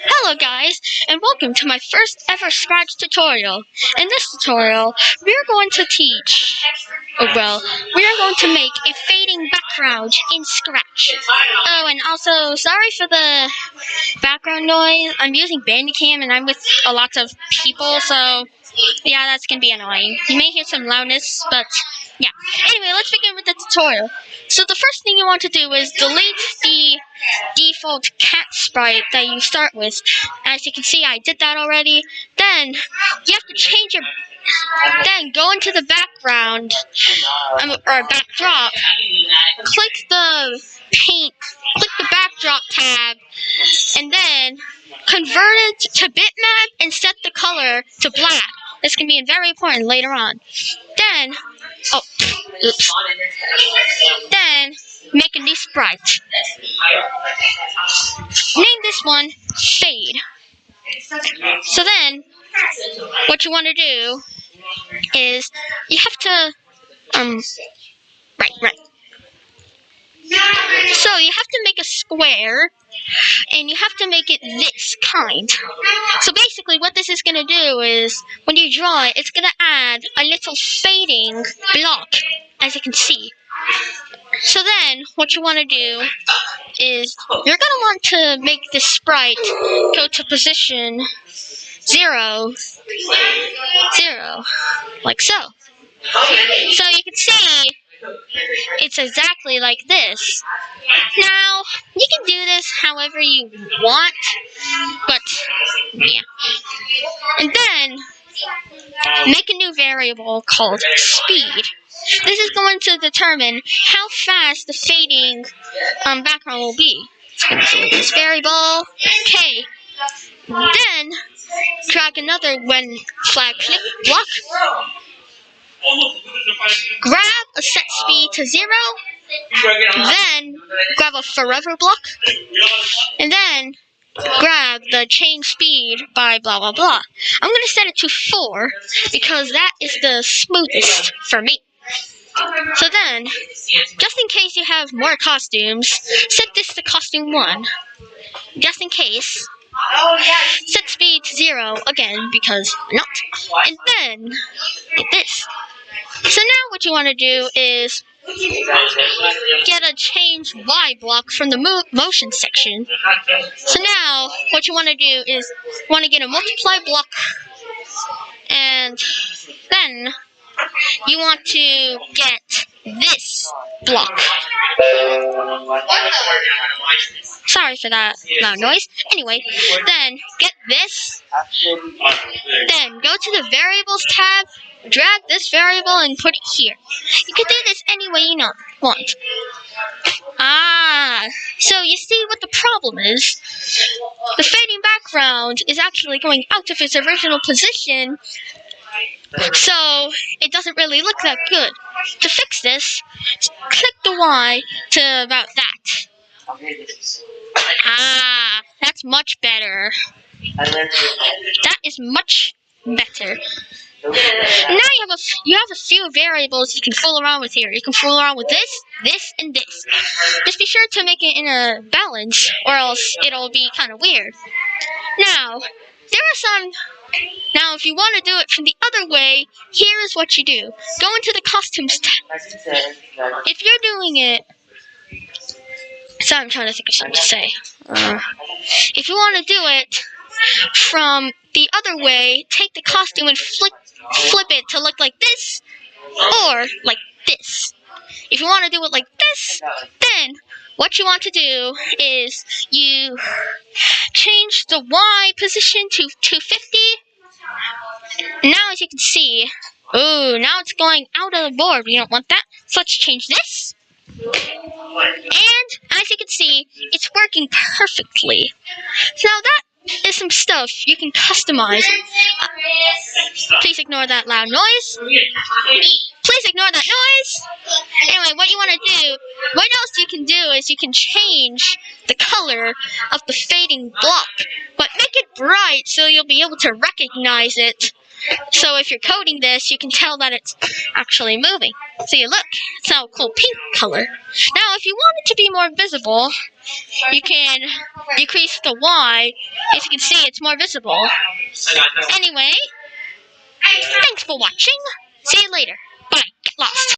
Hello guys, and welcome to my first ever Scratch tutorial. In this tutorial, we are going to make a fading background in Scratch. Oh, and also, sorry for the background noise. I'm using Bandicam and I'm with a lot of people, so yeah, that's going to be annoying. You may hear some loudness, but yeah. Anyway, let's begin with the tutorial. So the first thing you want to do is delete the default cat sprite that you start with. As you can see, I did that already. Then you have to change your. Then go into the background or backdrop. Click the backdrop tab, and then convert it to bitmap and set the color to black. This can be very important later on. Then, Then make a new sprite. Name this one Fade. So then, what you want to do is you have to right. So you have to make a square, and you have to make it this kind. So basically what this is going to do is, when you draw it, it's going to add a little fading block, as you can see. So then, what you want to do is, you're going to want to make this sprite go to position 0, 0, like so. So you can see, it's exactly like this. Now, you can do this however you want, but yeah. And then, make a new variable called speed. This is going to determine how fast the fading background will be. It's going to be this variable, K. Then, drag another when flag click block. Grab a set speed to 0, then grab a forever block, and then grab the change speed by blah blah blah. I'm going to set it to 4 because that is the smoothest for me. So then, just in case you have more costumes, set this to costume 1. Just in case. Set speed to 0 again because why not. And then hit this. So now what you want to do is get a change Y block from the motion section. So now what you want to do is get a multiply block, and then you want to get this block. Sorry for that loud noise. Anyway, then get this. Then go to the variables tab, drag this variable and put it here. You can do this any way you want. So you see what the problem is? The fading background is actually going out of its original position, so it doesn't really look that good. To fix this, click the Y to about that. That's much better. That is much better. Now you have a few variables you can fool around with here. You can fool around with this, and this. Just be sure to make it in a balance, or else it'll be kind of weird. Now, if you want to do it from the other way, here is what you do. Go into the costumes tab. If you're doing it, I'm trying to think of something to say. If you want to do it from the other way, take the costume and flip it to look like this, or like this. If you want to do it like this, then what you want to do is you change the Y position to 250. Now as you can see, now it's going out of the board. We don't want that. So let's change this. And as you can see, it's working perfectly. Now that is some stuff you can customize. Please ignore that loud noise. Please ignore that noise. Anyway, what else you can do is you can change the color of the fading block, but make it bright so you'll be able to recognize it. So if you're coding this, you can tell that it's actually moving. See, look, it's now a cool pink color. Now, if you want it to be more visible, you can decrease the Y. As you can see, it's more visible. Anyway, thanks for watching. See you later. Bye. Get lost.